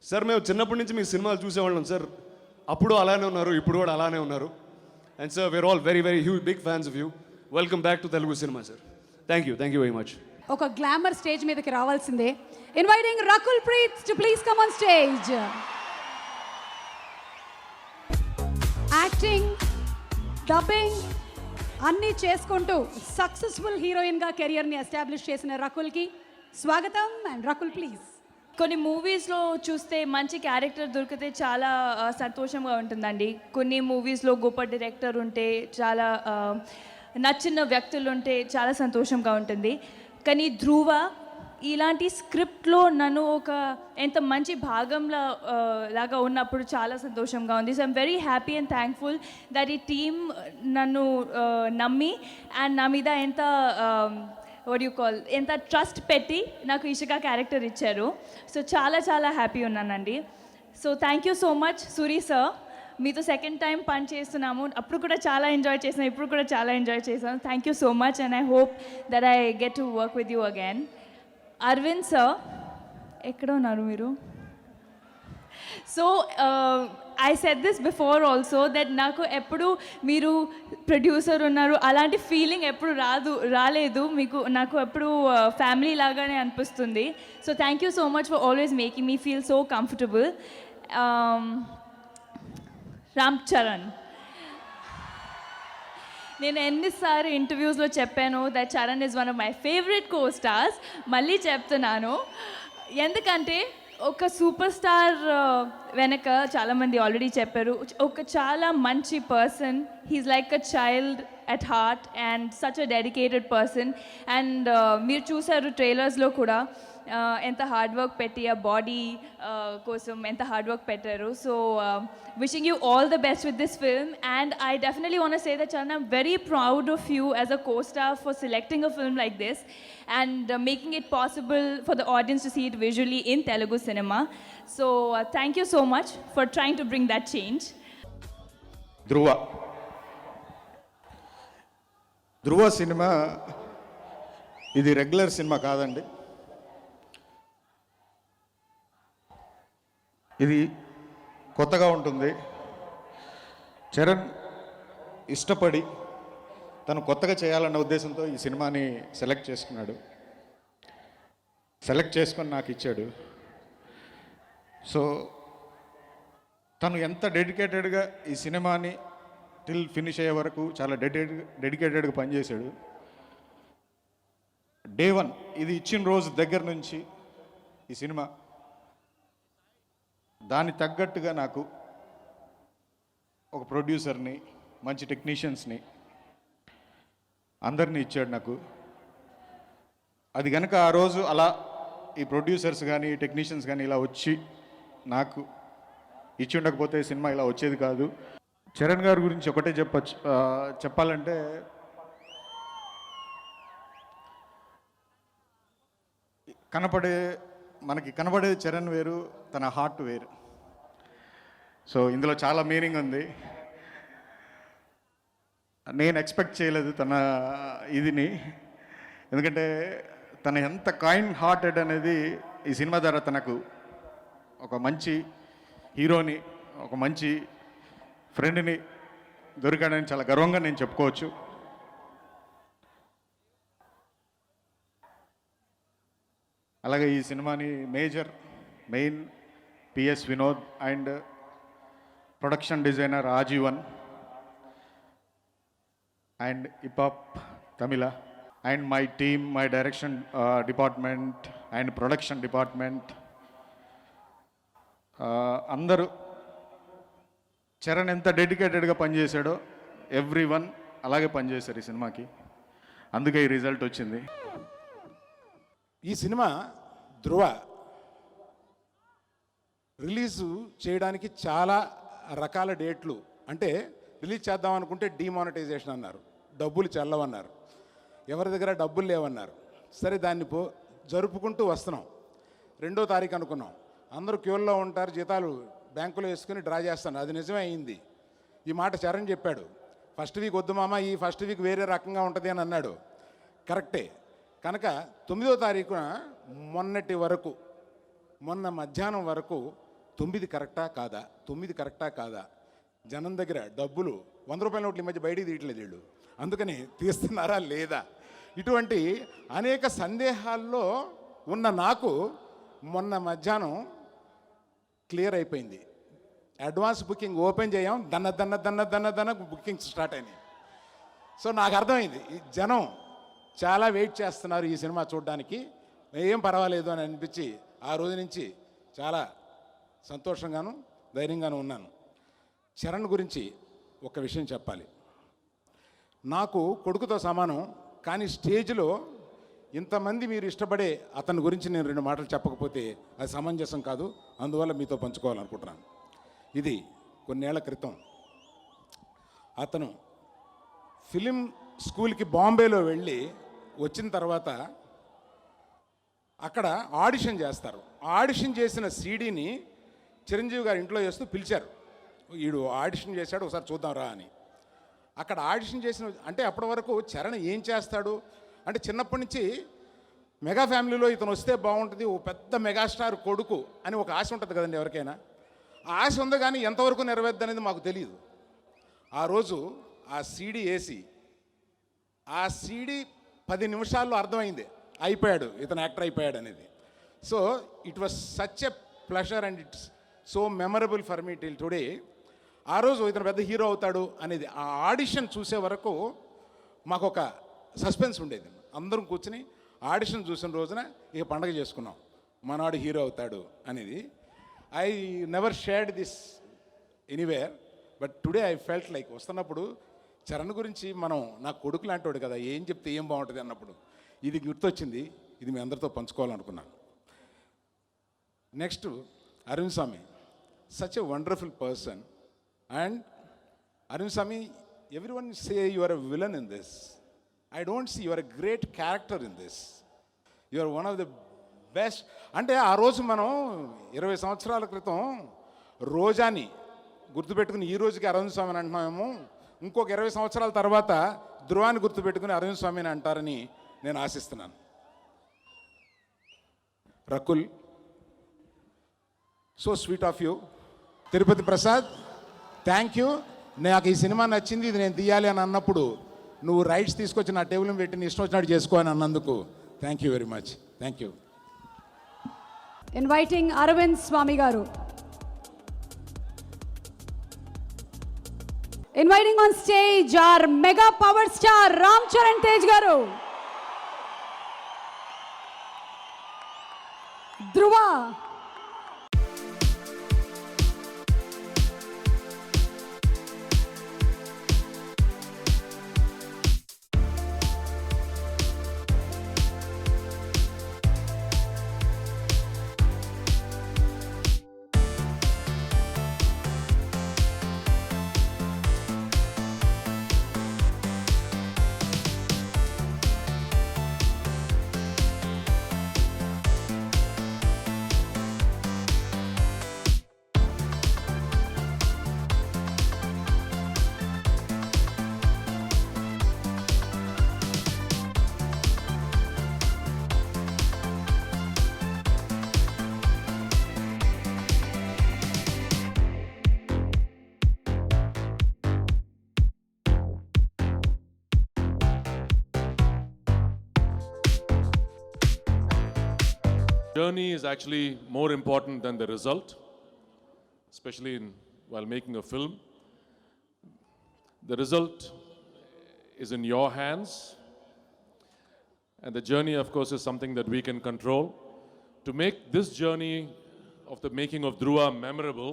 Sir మేము చిన్నప్పటి నుంచి మీ సినిమాలు చూసేవాళ్ళం సార్, అప్పుడు అలానే ఉన్నారు, ఇప్పుడు కూడా అలానే ఉన్నారు. And sir we are all very very huge big fans of you. Welcome back to Telugu cinema sir. Thank you very much. ఒక గ్లామర్ స్టేజ్ మీదకి రావాల్సిందే. Inviting Rakul Preet to please come on stage. Acting, dubbing అన్నీ చేసుకుంటూ సక్సెస్ఫుల్ హీరోయిన్గా కెరియర్ని ఎస్టాబ్లిష్ చేసిన రకుల్కి స్వాగతం. And Rakul please. కొన్ని మూవీస్లో చూస్తే మంచి క్యారెక్టర్ దొరికితే చాలా సంతోషంగా ఉంటుందండి. కొన్ని మూవీస్లో గొప్ప డైరెక్టర్ ఉంటే, చాలా నచ్చిన వ్యక్తులు ఉంటే చాలా సంతోషంగా ఉంటుంది. కానీ ధృవ ఇలాంటి స్క్రిప్ట్లో నన్ను ఎంత మంచి భాగంలో లాగా ఉన్నప్పుడు చాలా సంతోషంగా ఉంది. So I'm very happy and thankful that ఈ టీమ్ నన్ను నమ్మి అండ్ నా మీద ఎంత ట్రస్ట్ పెట్టి నాకు ఇషికా క్యారెక్టర్ ఇచ్చారు. సో చాలా చాలా హ్యాపీ ఉన్నానండి. So thank you so much Suri sir. మీతో సెకండ్ టైం పని చేస్తున్నాము, అప్పుడు కూడా చాలా ఎంజాయ్ చేసాను, ఇప్పుడు కూడా చాలా ఎంజాయ్ చేశాను. Thank you so much and I hope that I get to work with you again. Aravind sir, ఎక్కడ ఉన్నారు మీరు? So I said this before also that నాకు ఎప్పుడు మీరు ప్రొడ్యూసర్ ఉన్నారు అలాంటి ఫీలింగ్ ఎప్పుడు రాలేదు మీకు. నాకు ఎప్పుడు ఫ్యామిలీ లాగానే అనిపిస్తుంది. So thank you so much for always making me feel so comfortable. Ram Charan, నేను ఎన్నిసార్లు ఇంటర్వ్యూస్లో చెప్పాను that Charan is one of my favourite co stars. మళ్ళీ చెప్తున్నాను, ఎందుకంటే ఒక సూపర్ స్టార్ వెనక చాలామంది ఆల్రెడీ చెప్పారు, ఒక చాలా మంచి person. He's like a child at heart and such a dedicated person. And మీరు చూసారు ట్రైలర్స్లో కూడా ఎంత హార్డ్ వర్క్ పెట్టి ఆ బాడీ కోసం ఎంత హార్డ్ వర్క్ పెట్టారు. So wishing you all the best with this film. And I definitely want to say that Charan, I'm very proud of you as a co-star for selecting a film like this and making it possible for the audience to see it visually in Telugu cinema. So thank you so much for trying to bring that change. Dhruva cinema ఇది రెగ్యులర్ సినిమా కాదండి. ఇది కొత్తగా ఉంటుంది. చరణ్ ఇష్టపడి తను కొత్తగా చేయాలన్న ఉద్దేశంతో ఈ సినిమాని సెలెక్ట్ చేసుకున్నాడు. సెలెక్ట్ చేసుకొని నాకు ఇచ్చాడు. సో తను ఎంత డెడికేటెడ్గా ఈ సినిమాని టిల్ ఫినిష్ అయ్యే వరకు చాలా డెడికేటెడ్గా పనిచేశాడు. డే 1 ఇది ఇచ్చిన రోజు దగ్గర నుంచి ఈ సినిమా దాని తగ్గట్టుగా నాకు ఒక ప్రొడ్యూసర్ని, మంచి టెక్నీషియన్స్ని, అందరినీ ఇచ్చాడు నాకు. అది కనుక ఆ రోజు అలా ఈ ప్రొడ్యూసర్స్ కానీ టెక్నీషియన్స్ కానీ ఇలా వచ్చి నాకు ఇచ్చి ఉండకపోతే సినిమా ఇలా వచ్చేది కాదు. చరణ్ గారి గురించి ఒకటే చెప్పాలంటే మనకి కనబడే చరణ్ వేరు, తన హార్ట్ వేరు. సో ఇందులో చాలా మీనింగ్ ఉంది. నేను ఎక్స్పెక్ట్ చేయలేదు తన ఇదిని, ఎందుకంటే తన ఎంత కైండ్ హార్టెడ్ అనేది ఈ సినిమా ద్వారా తనకు ఒక మంచి హీరోని, ఒక మంచి ఫ్రెండ్ని దొరికాడని చాలా గర్వంగా నేను చెప్పుకోవచ్చు. అలాగే ఈ సినిమాని main PS Vinod and production designer Ajeevan and hip hop Tamizha and my team, my direction department and production department అందరూ చరణ్ ఎంత డెడికేటెడ్గా పనిచేశాడో ఎవ్రీవన్ అలాగే పనిచేశారు ఈ సినిమాకి. అందుకే ఈ రిజల్ట్ వచ్చింది. ఈ సినిమా ధృవ రిలీజు చేయడానికి చాలా రకాల డేట్లు, అంటే రిలీజ్ చేద్దాం అనుకుంటే డిమానిటైజేషన్ అన్నారు, డబ్బులు చెల్లవన్నారు, ఎవరి దగ్గర డబ్బులు లేవన్నారు. సరే దాన్ని జరుపుకుంటూ వస్తున్నాం. 2వ తారీఖు అనుకున్నాం. అందరూ క్యూల్లో ఉంటారు, జీతాలు బ్యాంకులో వేసుకుని డ్రా చేస్తాను. అది నిజమే అయింది. ఈ మాట చరణ్ చెప్పాడు. ఫస్ట్ వీక్ వద్దు మామ, ఈ ఫస్ట్ వీక్ వేరే రకంగా ఉంటుంది అని అన్నాడు. కరెక్టే. కనుక 9వ తారీఖున మొన్న మధ్యాహ్నం వరకు 9 కరెక్టా కాదా, జనం దగ్గర డబ్బులు 100 రూపాయల నోట్లు ఈ మధ్య బయటికి తీయట్లేదు వీళ్ళు, అందుకని తీస్తున్నారా లేదా, ఇటువంటి అనేక సందేహాల్లో ఉన్న నాకు మొన్న మధ్యాహ్నం క్లియర్ అయిపోయింది. అడ్వాన్స్ బుకింగ్ ఓపెన్ చేయం, దన్న బుకింగ్స్ స్టార్ట్ అయినాయి. సో నాకు అర్థమైంది ఈ జనం చాలా వెయిట్ చేస్తున్నారు ఈ సినిమా చూడడానికి, ఏం పర్వాలేదు అని అనిపించి ఆ రోజు నుంచి చాలా సంతోషంగాను ధైర్యంగాను ఉన్నాను. చరణ్ గురించి ఒక విషయం చెప్పాలి. నాకు కొడుకుతో సమానం, కానీ స్టేజ్లో ఇంతమంది మీరు ఇష్టపడే అతని గురించి నేను 2 మాటలు చెప్పకపోతే అది సమంజసం కాదు. అందువల్ల మీతో పంచుకోవాలనుకుంటున్నాను. ఇది కొన్నేళ్ల క్రితం అతను ఫిలిం స్కూల్కి బాంబేలో వెళ్ళి వచ్చిన తర్వాత అక్కడ ఆడిషన్ చేస్తారు. ఆడిషన్ చేసిన సీడీని చిరంజీవి గారి ఇంట్లో చేస్తూ పిలిచారు. వీడు ఆడిషన్ చేశాడు, ఒకసారి చూద్దాం రా అని. అక్కడ ఆడిషన్ చేసిన అంటే అప్పటి వరకు చరణ్ ఏం చేస్తాడు అంటే చిన్నప్పటి నుంచి మెగా ఫ్యామిలీలో ఇతను వస్తే బాగుంటుంది, ఓ పెద్ద మెగాస్టార్ కొడుకు అని ఒక ఆశ ఉంటుంది కదండి ఎవరికైనా. ఆ ఆశ ఉంది, కానీ ఎంతవరకు నెరవేర్దు అనేది మాకు తెలియదు. ఆ రోజు ఆ సీడీ వేసి ఆ సీడీ 10 నిమిషాల్లో అర్థమైంది, అయిపోయాడు ఇతను, యాక్టర్ అయిపోయాడు అనేది. So it was such a pleasure and it's so memorable for me till today. ఆ రోజు ఇతను పెద్ద హీరో అవుతాడు అనేది ఆ ఆడిషన్ చూసే వరకు మాకు ఒక సస్పెన్స్ ఉండేది. అందరం కూర్చుని ఆడిషన్ చూసిన రోజున ఇక పండగ చేసుకున్నాం. మనవాడు హీరో అవుతాడు అనేది. I never shared this anywhere, but today I felt like వస్తున్నప్పుడు చరణ్ గురించి మనం నా కొడుకు లాంటివాడు కదా, ఏం చెప్తే ఏం బాగుంటుంది అన్నప్పుడు ఇది గుర్తొచ్చింది. ఇది మీ అందరితో పంచుకోవాలనుకున్నాను. Next Aravind Swamy, such a wonderful person. And Aravind Swamy, everyone say you are a villain in this. I don't see you are a great character in this. You are one of the best. అంటే ఆ రోజు మనం 20 సంవత్సరాల క్రితం రోజాని గుర్తుపెట్టుకుని ఈ రోజుకి అరవింద్ స్వామిని అంటున్నామేమో, ఇంకొక 20 సంవత్సరాల తర్వాత ధ్రువాన్ని గుర్తుపెట్టుకుని అరవింద్ స్వామిని అంటారని నేను ఆశిస్తున్నాను. Rakul, so sweet of you. Tirupati Prasad, thank you. నాకు ఈ సినిమా నచ్చింది, ఇది నేను తీయాలి అని అన్నప్పుడు నువ్వు రైట్స్ తీసుకొచ్చి నా టేబుల్ పెట్టి నీ ఇష్టం వచ్చినట్టు చేసుకో అని అన్నందుకు thank you very much. Thank you. Inviting Aravind Swamy garu. Inviting on stage our mega power star Ram Charan Tej garu. Dhruva, Journey is actually more important than the result, especially while making a film. The result is in your hands, and the journey, of course, is something that we can control. To make this journey of the making of Dhruva memorable,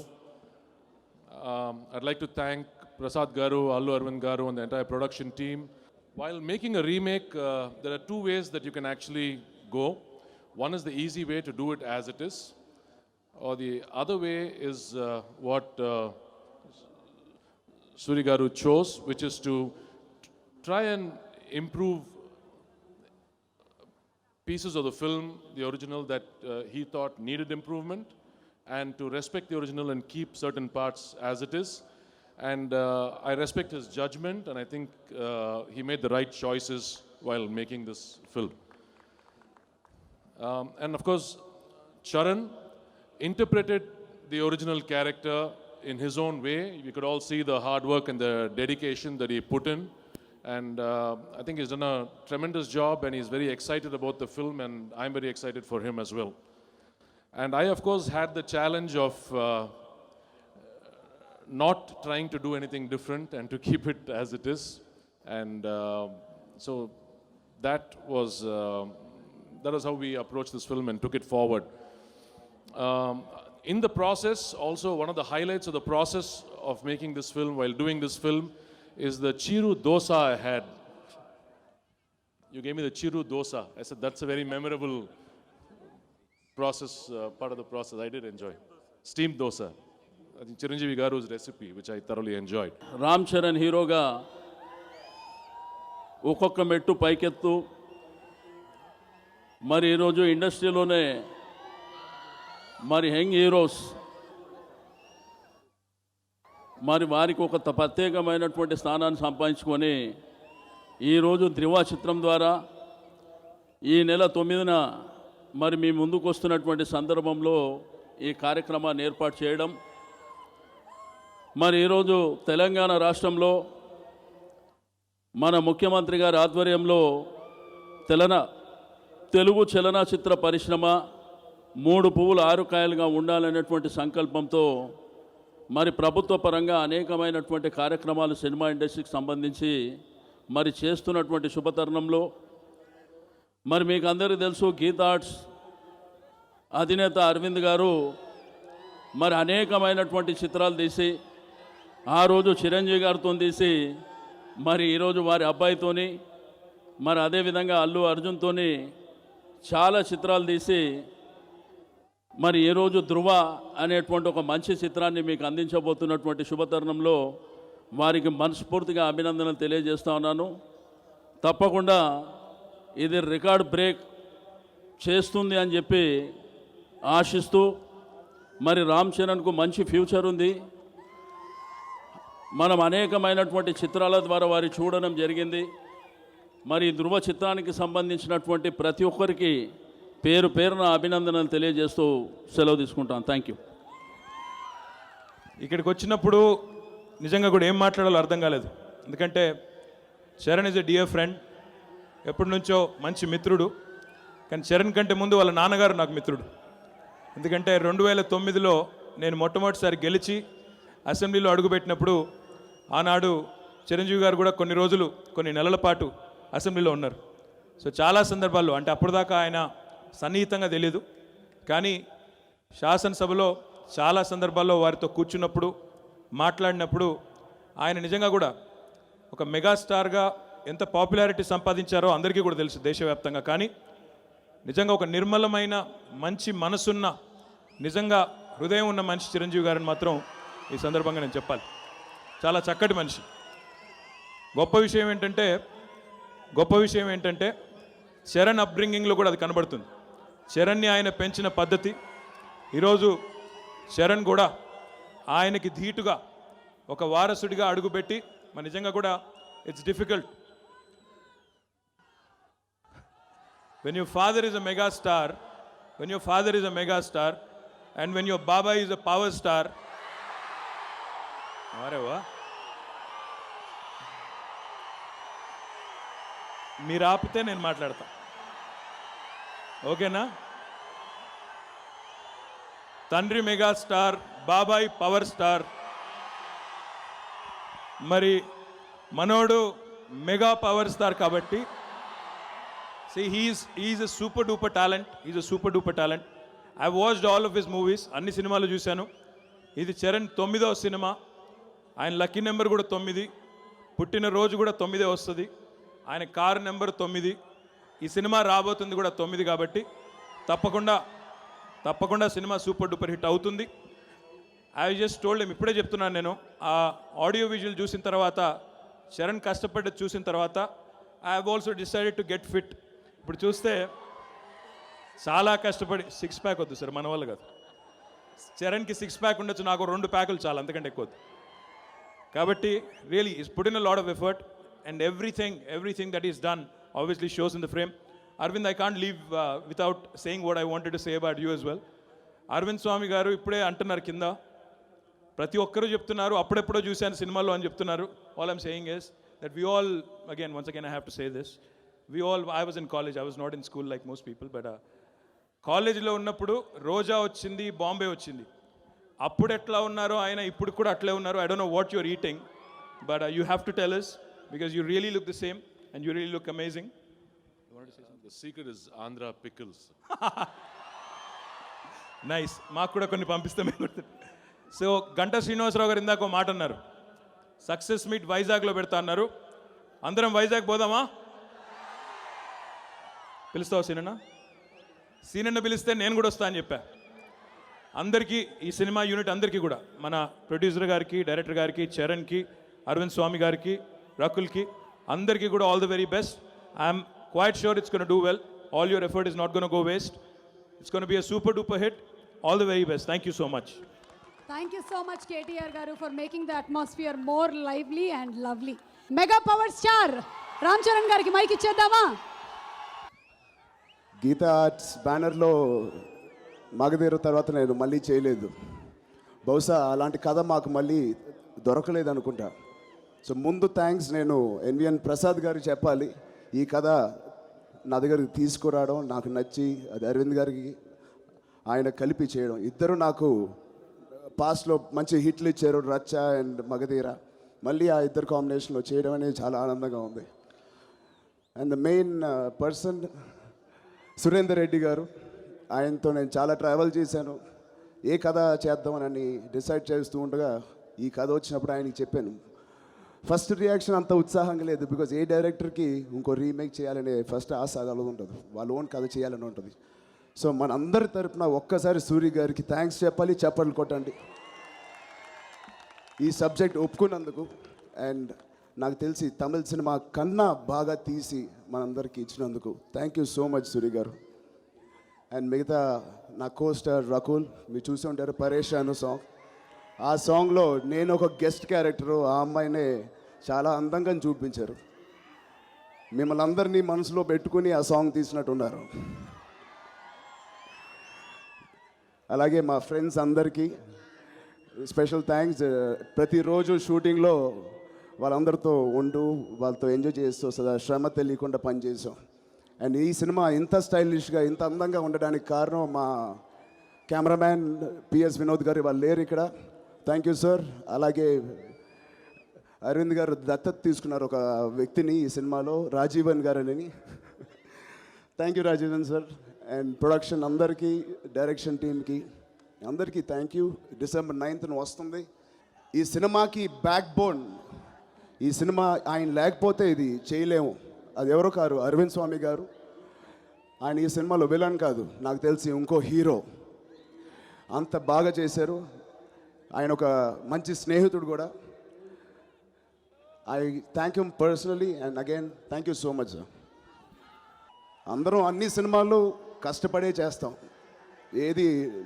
I'd like to thank Prasad Garu, Allu Arvind Garu, and the entire production team. While making a remake, there are two ways that you can actually go. One is the easy way to do it as it is, or the other way is what Suri Garu chose, which is to try and improve pieces of the film, the original, that he thought needed improvement, and to respect the original and keep certain parts as it is. And I respect his judgment, and I think he made the right choices while making this film. And of course, Charan interpreted the original character in his own way. We could all see the hard work and the dedication that he put in. And I think he's done a tremendous job, and he's very excited about the film, and I'm very excited for him as well. And I, of course, had the challenge of not trying to do anything different and to keep it as it is. And so that was how we approached this film and took it forward. In the process, also one of the highlights of the process of making this film, while doing this film, is the Chiru Dosa I had. You gave me the Chiru Dosa. I said that's a very memorable process, part of the process. I did enjoy. Steamed dosa. I think Chiranjeevi Garu's recipe, which I thoroughly enjoyed. Ram Charan హీరోగా ఒక్కొక్క మెట్టు పైకెత్తు మరి ఈరోజు ఇండస్ట్రీలోనే మరి యంగ్ హీరోస్ మరి వారికి ఒక ప్రత్యేకమైనటువంటి స్థానాన్ని సంపాదించుకొని ఈరోజు ధ్రువ చిత్రం ద్వారా ఈ నెల 9న మరి మీ ముందుకు వస్తున్నటువంటి సందర్భంలో ఈ కార్యక్రమాన్ని ఏర్పాటు చేయడం, మరి ఈరోజు తెలంగాణ రాష్ట్రంలో మన ముఖ్యమంత్రి గారి ఆధ్వర్యంలో తెలుగు చలనచిత్ర పరిశ్రమ 3 పువ్వులు 6 కాయలుగా ఉండాలనేటువంటి సంకల్పంతో మరి ప్రభుత్వ పరంగా అనేకమైనటువంటి కార్యక్రమాలు సినిమా ఇండస్ట్రీకి సంబంధించి మరి చేస్తున్నటువంటి శుభతరుణంలో మరి మీకు అందరికీ తెలుసు గీతా ఆర్ట్స్ అధినేత అరవింద్ గారు మరి అనేకమైనటువంటి చిత్రాలు తీసి ఆ రోజు చిరంజీవి గారితో తీసి మరి ఈరోజు వారి అబ్బాయితోని మరి అదేవిధంగా అల్లు అర్జున్తోని చాలా చిత్రాలు తీసి మరి ఈరోజు ధృవ అనేటువంటి ఒక మంచి చిత్రాన్ని మీకు అందించబోతున్నటువంటి శుభతరుణంలో వారికి మనస్ఫూర్తిగా అభినందనలు తెలియజేస్తా ఉన్నాను. తప్పకుండా ఇది రికార్డ్ బ్రేక్ చేస్తుంది అని చెప్పి ఆశిస్తూ మరి రామ్ చరణ్కు మంచి ఫ్యూచర్ ఉంది. మనం అనేకమైనటువంటి చిత్రాల ద్వారా వారి చూడడం జరిగింది. మరి ధృవ చిత్రానికి సంబంధించినటువంటి ప్రతి ఒక్కరికి పేరు పేరున అభినందనలు తెలియజేస్తూ సెలవు తీసుకుంటాను. Thank you. ఇక్కడికి వచ్చినప్పుడు నిజంగా కూడా ఏం మాట్లాడాలో అర్థం కాలేదు. ఎందుకంటే Charan is a dear friend, ఎప్పటి నుంచో మంచి మిత్రుడు. కానీ చరణ్ కంటే ముందు వాళ్ళ నాన్నగారు నాకు మిత్రుడు. ఎందుకంటే 2009లో నేను మొట్టమొదటిసారి గెలిచి అసెంబ్లీలో అడుగుపెట్టినప్పుడు ఆనాడు చిరంజీవి గారు కూడా కొన్ని నెలల పాటు అసెంబ్లీలో ఉన్నారు. సో చాలా సందర్భాల్లో అంటే అప్పటిదాకా ఆయన సన్నిహితంగా తెలియదు, కానీ శాసనసభలో చాలా సందర్భాల్లో వారితో కూర్చున్నప్పుడు మాట్లాడినప్పుడు ఆయన నిజంగా కూడా ఒక మెగాస్టార్గా ఎంత పాపులారిటీ సంపాదించారో అందరికీ కూడా తెలుసు దేశవ్యాప్తంగా. కానీ నిజంగా ఒక నిర్మలమైన మంచి మనసున్న నిజంగా హృదయం ఉన్న మనిషి చిరంజీవి గారిని మాత్రం ఈ సందర్భంగా నేను చెప్పాలి. చాలా చక్కటి మనిషి. గొప్ప విషయం ఏంటంటే చరణ్ అప్బ్రింగింగ్లో కూడా అది కనబడుతుంది. చరణ్ని ఆయన పెంచిన పద్ధతి, ఈరోజు చరణ్ కూడా ఆయనకి ధీటుగా ఒక వారసుడిగా అడుగుపెట్టి మరి నిజంగా కూడా it's difficult. When your father is a mega star, and when your baba is a power star, అరేవా మీరు ఆపితే నేను మాట్లాడతా, ఓకేనా? తండ్రి మెగాస్టార్, బాబాయ్ పవర్ స్టార్, మరి మనోడు మెగా పవర్ స్టార్ కాబట్టి see he's a super duper talent. I watched all of his movies, అన్ని సినిమాలు చూశాను. ఇది చరణ్ 9వ సినిమా. ఆయన లక్కీ నెంబర్ కూడా 9, పుట్టినరోజు కూడా 9 వస్తుంది. ఆయన కారు నెంబర్ 9. ఈ సినిమా రాబోతుంది కూడా 9 కాబట్టి తప్పకుండా సినిమా సూపర్ డూపర్ హిట్ అవుతుంది. ఐ జస్ట్ టోల్డ్ హిమ్, ఇప్పుడే చెప్తున్నాను నేను, ఆ ఆడియో విజువల్ చూసిన తర్వాత, చరణ్ కష్టపడ్డది చూసిన తర్వాత I have also decided to get fit. ఇప్పుడు చూస్తే చాలా కష్టపడి 6 ప్యాక్ వద్దు సార్, మన వాళ్ళు కాదు. చరణ్కి 6 ప్యాక్ ఉండొచ్చు, నాకు 2 ప్యాకులు చాలా, అంతకంటే ఎక్కువ వద్దు. కాబట్టి really is put in a lot of effort and everything that is done obviously shows in the frame. Arvind, I can't leave without saying what I wanted to say about you as well. Aravind Swamy garu ఇప్పుడే అంటున్నారు కింద, ప్రతి ఒక్కరూ చెప్తున్నారు అప్పుడెప్పుడో చూశాను సినిమాలో అని చెప్తున్నారు. All I'm saying is that we all, once again I have to say this, I was in college, I was not in school like most people, but కాలేజీలో ఉన్నప్పుడు రోజా వచ్చింది, బాంబే వచ్చింది. అప్పుడు ఎట్లా ఉన్నారో ఆయన ఇప్పుడు కూడా అట్లే ఉన్నారు. I don't know what you're eating, but you have to tell us because you really look the same and you really look amazing. You wanted to say something? The secret is Andhra pickles. Nice, మాకు కూడా కొన్ని పంపిస్తామే. సో గంటా శ్రీనివాసరావు గారు ఇందాక మాట అన్నారు, సక్సెస్ మీట్ వైజాగ్లో పెడతా అన్నారు. అందరం వైజాగ్ పోదామా? పిలుస్తావా సీనన్న పిలిస్తే నేను కూడా వస్తా అని చెప్పా. అందరికీ, ఈ సినిమా యూనిట్ అందరికీ కూడా, మన ప్రొడ్యూసర్ గారికి, డైరెక్టర్ గారికి, చరణ్కి, అరవింద్ స్వామి గారికి, రకుల్కి, అందరికీ కూడా all the very best. I'm quite sure it's gonna do well. All your effort is not gonna go waste. It's going to be a super duper hit. All the very best. Thank you so much. Thank you so much, KTR Garu, for making the atmosphere more lively and lovely. Mega Power Star Ram Charan gariki mic ichcheddama. Geetha arts బ్యానర్లో మగధీర తర్వాత నేను మళ్ళీ చేయలేదు. బహుశా అలాంటి కథ మాకు మళ్ళీ దొరకలేదు అనుకుంటా. సో ముందు థ్యాంక్స్ నేను ఎన్విఎన్ ప్రసాద్ గారు చెప్పాలి. ఈ కథ నా దగ్గరికి తీసుకురావడం నాకు నచ్చి, అది అరవింద్ గారికి ఆయన కలిపి చేయడం. ఇద్దరు నాకు పాస్ట్లో మంచి హిట్లు ఇచ్చారు, రచ్చ అండ్ మగధీర. మళ్ళీ ఆ ఇద్దరు కాంబినేషన్లో చేయడం అనేది చాలా ఆనందంగా ఉంది. And the main person Surender Reddy గారు, ఆయనతో నేను చాలా ట్రావెల్ చేశాను. ఏ కథ చేద్దామని డిసైడ్ చేస్తూ ఉండగా ఈ కథ వచ్చినప్పుడు ఆయనకి చెప్పాను. ఫస్ట్ రియాక్షన్ అంత ఉత్సాహంగా లేదు, బికాజ్ ఏ డైరెక్టర్కి ఇంకో రీమేక్ చేయాలనే ఫస్ట్ ఆశ అలా ఉంటుంది, వాళ్ళ ఓన్ కథ చేయాలని ఉంటుంది. సో మన అందరి తరపున ఒక్కసారి సూరి గారికి థ్యాంక్స్ చెప్పాలి, చప్పట్లు కొట్టండి ఈ సబ్జెక్ట్ ఒప్పుకున్నందుకు. అండ్ నాకు తెలిసి తమిళ సినిమా కన్నా బాగా తీసి మనందరికీ ఇచ్చినందుకు thank you so much Suri గారు. అండ్ మిగతా నా కోస్టార్ రకుల్, మీరు చూసి ఉంటారు పరేషాను సాంగ్. ఆ సాంగ్లో నేను ఒక గెస్ట్ క్యారెక్టరు, ఆ అమ్మాయినే చాలా అందంగా చూపించారు. మిమ్మల్ని అందరినీ మనసులో పెట్టుకుని ఆ సాంగ్ తీసినట్టున్నారు. అలాగే మా ఫ్రెండ్స్ అందరికీ స్పెషల్ థ్యాంక్స్. ప్రతిరోజు షూటింగ్లో వాళ్ళందరితో ఉంటూ వాళ్ళతో ఎంజాయ్ చేస్తూ సదా శ్రమ తెలియకుండా పనిచేసాం. అండ్ ఈ సినిమా ఇంత స్టైలిష్గా ఇంత అందంగా ఉండడానికి కారణం మా కెమెరామ్యాన్ పిఎస్ వినోద్ గారు, వాళ్ళు లేరు ఇక్కడ. Thank you sir. అలాగే అరవింద్ గారు దత్తత తీసుకున్నారు ఒక వ్యక్తిని ఈ సినిమాలో, రాజీవన్ గారు అని. Thank you Rajeevan sir. And production అందరికీ, డైరెక్షన్ టీమ్కి అందరికీ థ్యాంక్ యూ. December 9th వస్తుంది. ఈ సినిమాకి బ్యాక్ బోన్, ఈ సినిమా ఆయన లేకపోతే ఇది చేయలేము. అది ఎవరో కారు, అరవింద్ స్వామి గారు. ఆయన ఈ సినిమాలో విలన్ కాదు, నాకు తెలిసి ఇంకో హీరో. అంత బాగా చేశారు. ఆయన ఒక మంచి స్నేహితుడు కూడా. I thank you personally and again thank you so much sir. అందరం అన్ని సినిమాలు కష్టపడే చేస్తాం, ఏది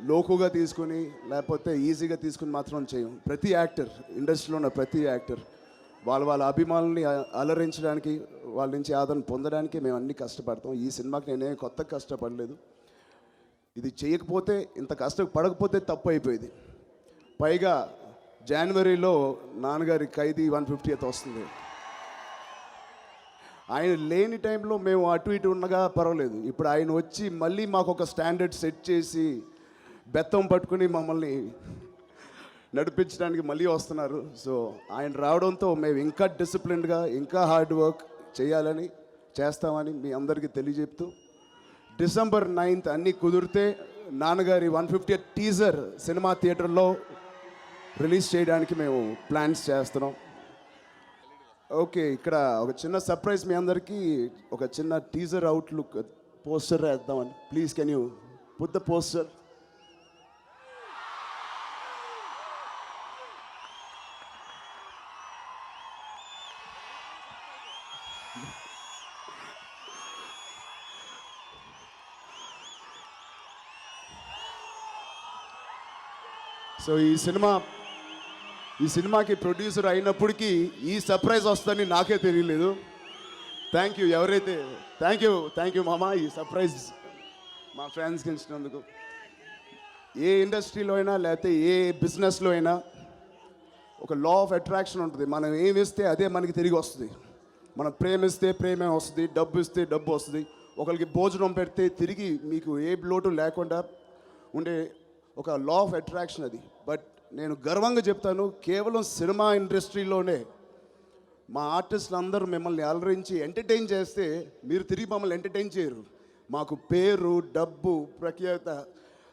లోకుగా తీసుకుని లేకపోతే ఈజీగా తీసుకుని మాత్రం చేయం. ప్రతి యాక్టర్, ఇండస్ట్రీలో ఉన్న ప్రతి యాక్టర్ వాళ్ళ అభిమానుల్ని అలరించడానికి, వాళ్ళ నుంచి ఆదరణ పొందడానికి మేము అన్ని కష్టపడతాం. ఈ సినిమాకి నేనే కొత్త కష్టపడలేదు. ఇది చేయకపోతే, ఇంత కష్టపడకపోతే తప్పు అయిపోయింది. పైగా జనవరిలో నాన్నగారి ఖైదీ 150th వస్తుంది. ఆయన లేని టైంలో మేము అటు ఇటు ఉండగా పర్వాలేదు. ఇప్పుడు ఆయన వచ్చి మళ్ళీ మాకు ఒక స్టాండర్డ్ సెట్ చేసి బెత్తం పట్టుకుని మమ్మల్ని నడిపించడానికి మళ్ళీ వస్తున్నారు. సో ఆయన రావడంతో మేము ఇంకా డిసిప్లిన్డ్గా, ఇంకా హార్డ్ వర్క్ చేయాలని, చేస్తామని మీ అందరికీ తెలియజెప్తూ, December 9th అన్నీ కుదిరితే నాన్నగారి 150th టీజర్ సినిమా థియేటర్లో రిలీజ్ చేయడానికి మేము ప్లాన్స్ చేస్తున్నాం. ఓకే, ఇక్కడ ఒక చిన్న సర్ప్రైజ్ మీ అందరికీ, ఒక చిన్న టీజర్ అవుట్లుక్ పోస్టర్ వేద్దామని. Please can you put the poster. So ఈ సినిమాకి ప్రొడ్యూసర్ అయినప్పటికీ ఈ సర్ప్రైజ్ వస్తుందని నాకే తెలియలేదు. థ్యాంక్ యూ ఎవరైతే, థ్యాంక్ యూ మామ, ఈ సర్ప్రైజ్ మా ఫ్రెండ్స్కి ఇచ్చినందుకు. ఏ ఇండస్ట్రీలో అయినా లేకపోతే ఏ బిజినెస్లో అయినా ఒక లా ఆఫ్ అట్రాక్షన్ ఉంటుంది. మనం ఏమి ఇస్తే అదే మనకి తిరిగి వస్తుంది. మనం ప్రేమిస్తే ప్రేమే వస్తుంది, డబ్బు ఇస్తే డబ్బు వస్తుంది. ఒకరికి భోజనం పెడితే తిరిగి మీకు ఏ లోటు లేకుండా ఉండే ఒక లా ఆఫ్ అట్రాక్షన్ అది. బట్ నేను గర్వంగా చెప్తాను, కేవలం సినిమా ఇండస్ట్రీలోనే మా ఆర్టిస్టులు అందరూ మిమ్మల్ని అలరించి ఎంటర్టైన్ చేస్తే మీరు తిరిగి మమ్మల్ని ఎంటర్టైన్ చేయరు. మాకు పేరు, డబ్బు, ప్రఖ్యాత,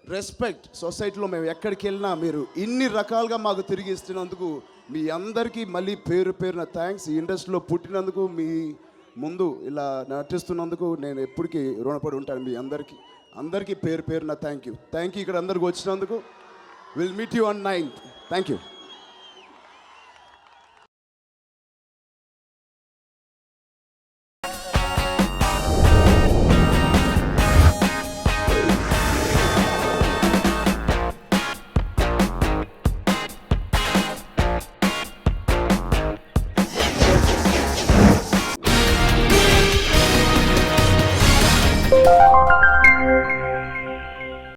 రెస్పెక్ట్ సొసైటీలో మేము ఎక్కడికి వెళ్ళినా మీరు ఇన్ని రకాలుగా మాకు తిరిగి ఇస్తున్నందుకు మీ అందరికీ మళ్ళీ పేరున థ్యాంక్స్. ఈ ఇండస్ట్రీలో పుట్టినందుకు, మీ ముందు ఇలా నటిస్తున్నందుకు నేను ఎప్పటికీ రుణపడి ఉంటాను. మీ అందరికీ పేరున థ్యాంక్ యూ. ఇక్కడ అందరికి వచ్చినందుకు. We'll meet you on 9th. Thank you.